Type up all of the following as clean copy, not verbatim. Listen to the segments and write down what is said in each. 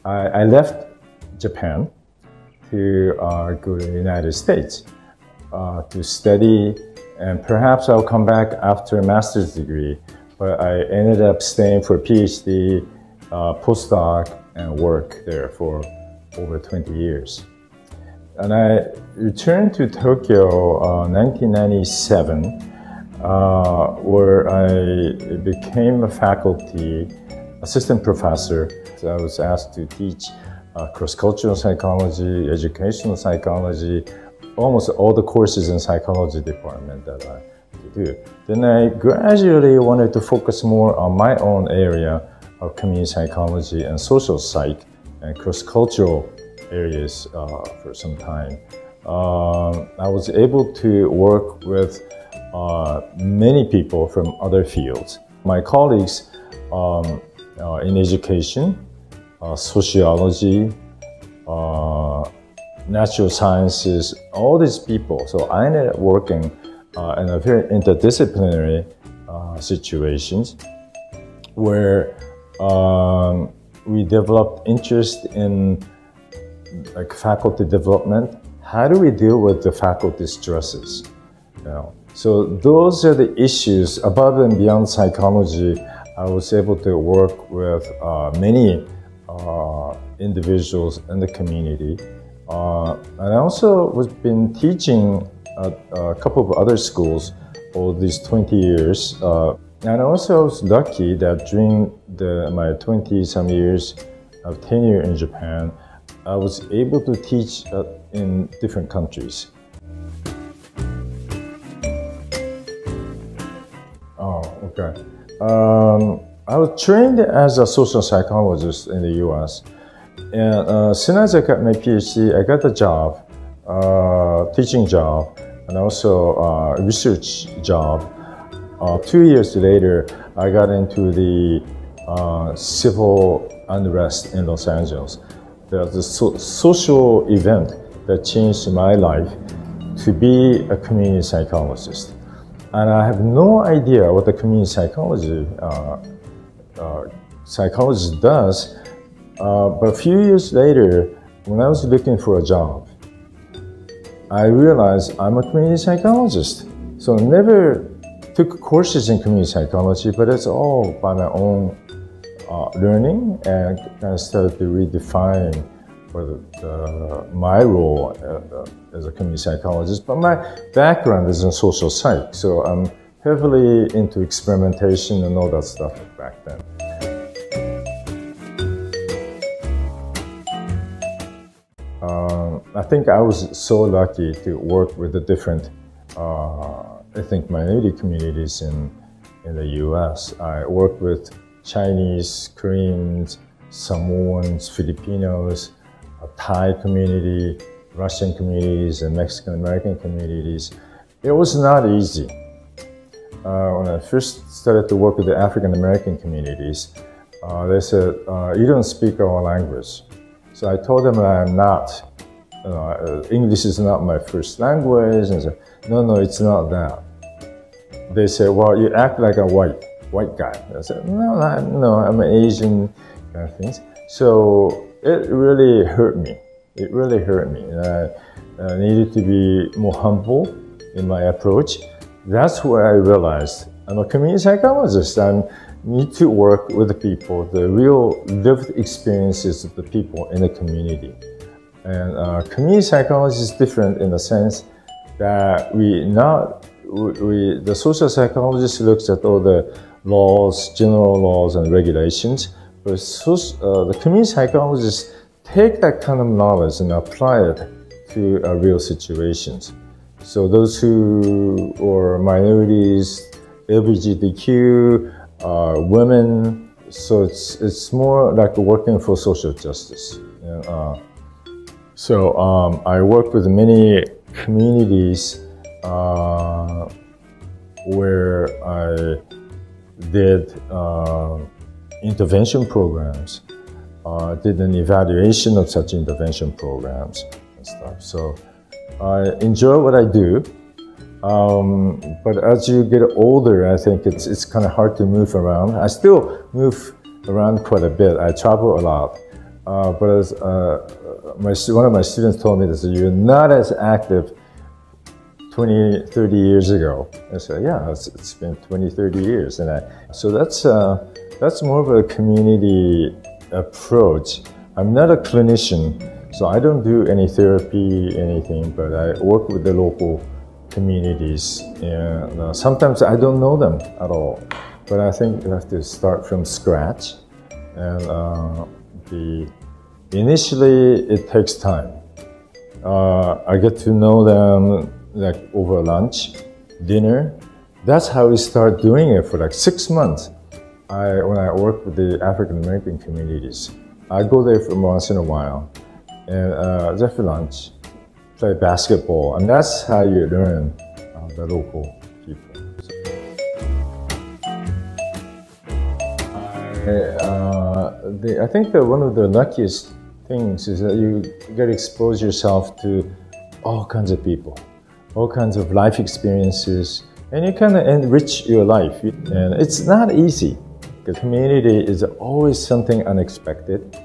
I left Japan to go to the United States to study, and perhaps I'll come back after a master's degree, but I ended up staying for a PhD, postdoc, and work there for over 20 years. And I returned to Tokyo in 1997, where I became a faculty assistant professor. So I was asked to teach cross-cultural psychology, educational psychology, almost all the courses in psychology department that I do. Then I gradually wanted to focus more on my own area of community psychology and social psych and cross-cultural areas for some time. I was able to work with many people from other fields. My colleagues in education, sociology, natural sciences, all these people. So I ended up working in a very interdisciplinary situations where we developed interest in like faculty development. How do we deal with the faculty stresses? So those are the issues above and beyond psychology. I was able to work with many individuals in the community. And I also was been teaching at a couple of other schools all these 20 years. And also I was lucky that during my 20-some years of tenure in Japan, I was able to teach in different countries. Oh, okay. I was trained as a social psychologist in the US. And as soon as I got my PhD, I got a job, teaching job, and also a research job. 2 years later, I got into the civil unrest in Los Angeles. There's a social event that changed my life to be a community psychologist. And I have no idea what the community psychologist does. But a few years later, when I was looking for a job, I realized I'm a community psychologist. So I never took courses in community psychology, but it's all by my own learning, and kind of started to redefine my role as a community psychologist. But my background is in social psych, so I'm heavily into experimentation and all that stuff back then. I think I was so lucky to work with the different ethnic minority communities in the US. I worked with Chinese, Koreans, Samoans, Filipinos, a Thai community, Russian communities, and Mexican American communities. It was not easy. When I first started to work with the African American communities, they said, you don't speak our language. So I told them that I'm not. English is not my first language, and said, no, it's not that. They said, well, you act like a white guy. I said, no, I'm an Asian kind of things. So it really hurt me. It really hurt me. I needed to be more humble in my approach. That's where I realized I'm a community psychologist. I need to work with the people, the real lived experiences of the people in the community. And community psychology is different in the sense that the social psychologist looks at all the laws, general laws and regulations, but the community psychologists take that kind of knowledge and apply it to real situations. So those who are minorities, LGBTQ, women, so it's more like working for social justice. So I work with many communities where I did intervention programs, did an evaluation of such intervention programs and stuff. So I enjoy what I do, but as you get older, I think it's kind of hard to move around. I still move around quite a bit. I travel a lot. but as, one of my students told me this, you're not as active 20, 30 years ago. I said, yeah, it's been 20, 30 years. And so that's more of a community approach. I'm not a clinician, so I don't do any therapy, anything, but I work with the local communities. And sometimes I don't know them at all, but I think you have to start from scratch. And initially, it takes time. I get to know them like over lunch, dinner. That's how we start doing it for like 6 months. When I work with the African American communities, I go there for once in a while and just for lunch, play basketball, and that's how you learn the local people. I think that one of the luckiest things is that you get to expose yourself to all kinds of people, all kinds of life experiences, and you kind of enrich your life. And it's not easy. The community is always something unexpected.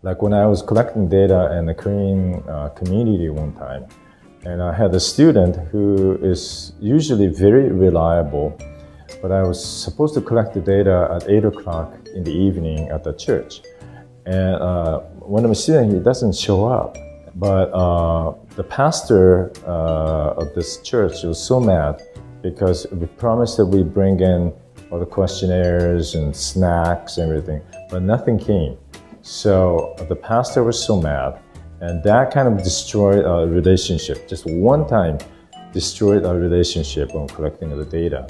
Like when I was collecting data in the Korean community one time, and I had a student who is usually very reliable, but I was supposed to collect the data at 8 o'clock in the evening at the church. And one of my students, he doesn't show up. But the pastor of this church was so mad because we promised that we bring in all the questionnaires and snacks and everything, but nothing came. So the pastor was so mad, and that kind of destroyed our relationship. Just one time destroyed our relationship on collecting the data.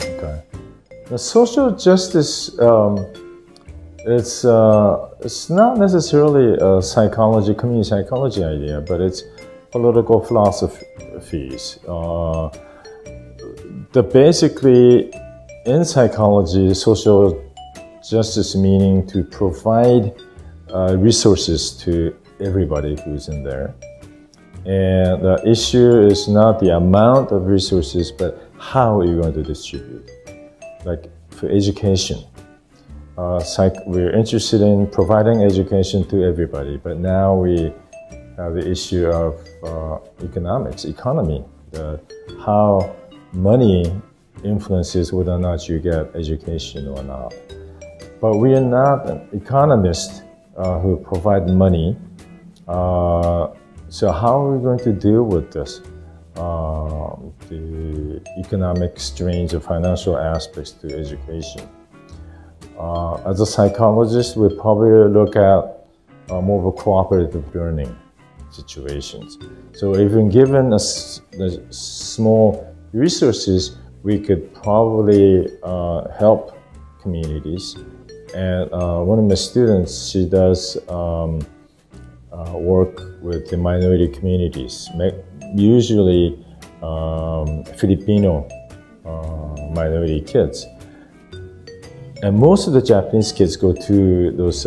Okay. The social justice, it's not necessarily a psychology, community psychology idea, but it's political philosophies. Basically, in psychology, social justice meaning to provide resources to everybody who's in there. And the issue is not the amount of resources, but how you're going to distribute. Like for education, we're interested in providing education to everybody, but now we have the issue of economy, how money influences whether or not you get education or not. But we are not an economist who provide money. So how are we going to deal with this? The economic strains of financial aspects to education. As a psychologist, we probably look at more of a cooperative learning situations. So even given the small resources, we could probably help communities. And one of my students, she does work with the minority communities, usually Filipino minority kids. And most of the Japanese kids go to those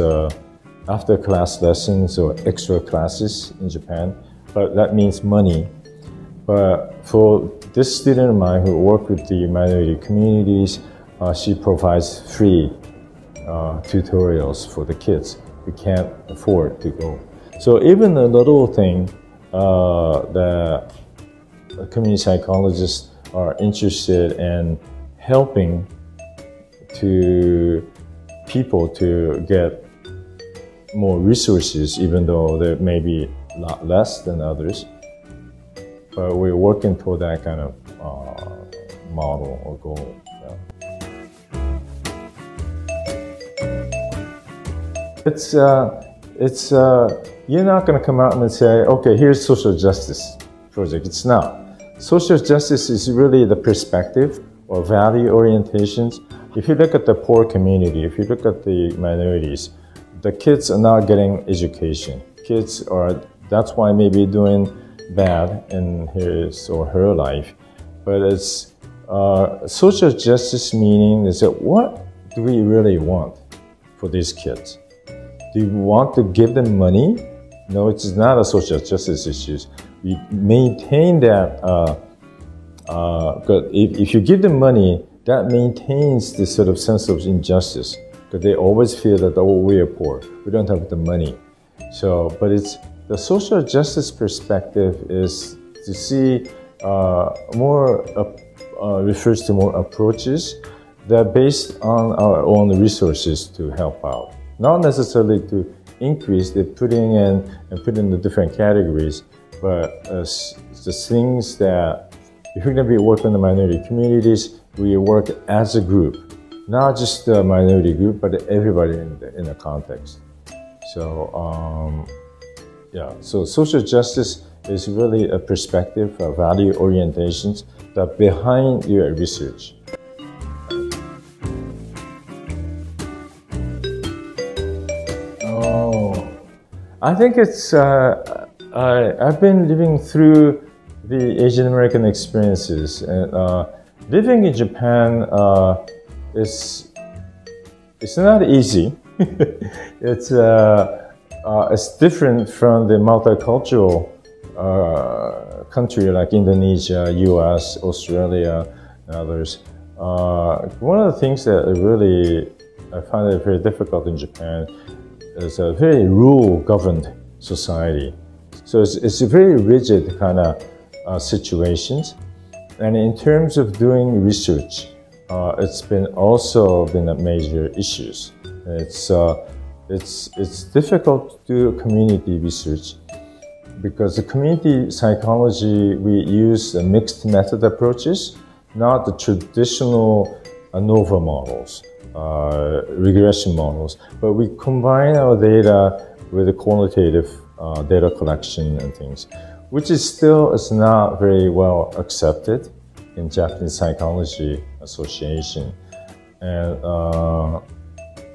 after-class lessons or extra classes in Japan, but that means money. But for this student of mine who works with the minority communities, she provides free tutorials for the kids who can't afford to go. So even a little thing that community psychologists are interested in helping to people to get more resources, even though there may be a lot less than others. But we're working toward that kind of model or goal. Yeah. You're not going to come out and say, okay, here's social justice project. It's not. Social justice is really the perspective or value orientations. If you look at the poor community, if you look at the minorities, the kids are not getting education. That's why maybe doing bad in his or her life. But it's social justice meaning is that what do we really want for these kids? Do you want to give them money? No, it's not a social justice issue. We maintain that, if you give them money, that maintains this sort of sense of injustice, because they always feel that, oh, we are poor, we don't have the money. So, but it's the social justice perspective is to see refers to more approaches that are based on our own resources to help out. Not necessarily to increase, they're putting in and put in the different categories, but the things that if we're going to be working in the minority communities, we work as a group, not just the minority group, but everybody in the context. So, yeah, so social justice is really a perspective, a value orientations that behind your research. Oh, I think it's, I've been living through the Asian American experiences, and living in Japan it's not easy. It's different from the multicultural country like Indonesia, US, Australia, and others. One of the things that I find it very difficult in Japan is a very rule-governed society. So it's a very rigid kind of situations. And in terms of doing research, it's also been a major issues. It's difficult to do community research because the community psychology, we use mixed method approaches, not the traditional ANOVA models, regression models, but we combine our data with the qualitative data collection and things, which is not very well accepted in Japanese Psychology Association. And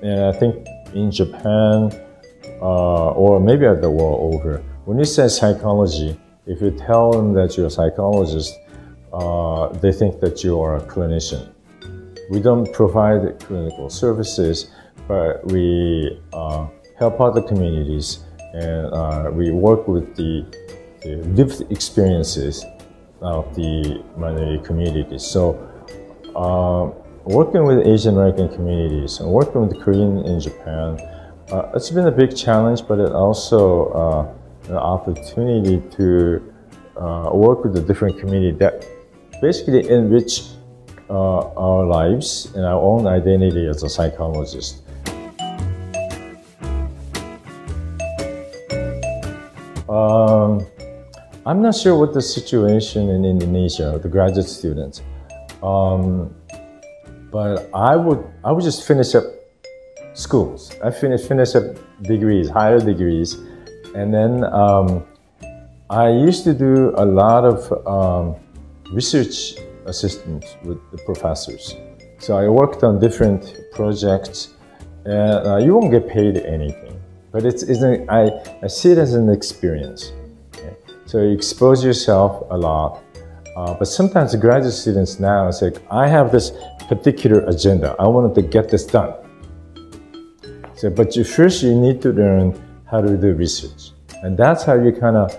I think in Japan, or maybe at the world over, when you say psychology, if you tell them that you're a psychologist, they think that you are a clinician. We don't provide clinical services, but we help out the communities, and we work with the lived experiences of the minority communities. So working with Asian American communities and working with Korean in Japan, it's been a big challenge, but it also an opportunity to work with a different community that basically enrich our lives and our own identity as a psychologist. I'm not sure what the situation in Indonesia, the graduate students, but I would just finish up schools. I finish up degrees, higher degrees, and then I used to do a lot of research assistance with the professors. So I worked on different projects, and you won't get paid anything, but I see it as an experience. Okay? So you expose yourself a lot, but sometimes the graduate students now say, I have this particular agenda, I wanted to get this done. So, but first you need to learn how to do research, and that's how you kind of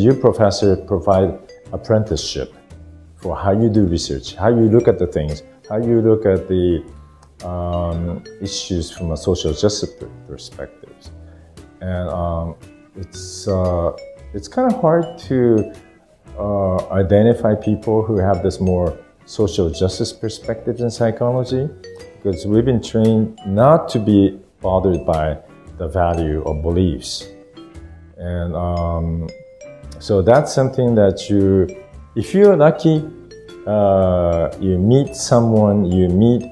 your professor provide apprenticeship for how you do research, how you look at the things, how you look at the issues from a social justice perspective. And it's kind of hard to identify people who have this more social justice perspectives in psychology, because we've been trained not to be bothered by the value of beliefs. And so that's something that if you're lucky, you meet someone, you meet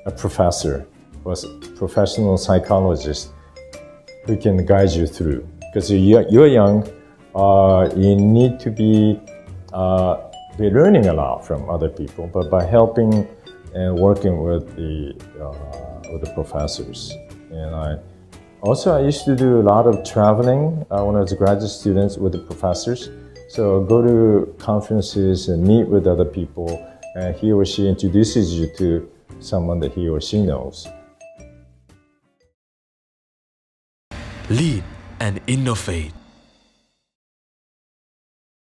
a professor or a professional psychologist who can guide you through. Because you're young, you need to be learning a lot from other people, but by helping and working with the professors. And I used to do a lot of traveling when I was a graduate student with the professors. So go to conferences and meet with other people, and he or she introduces you to someone that he or she knows. Lead and innovate.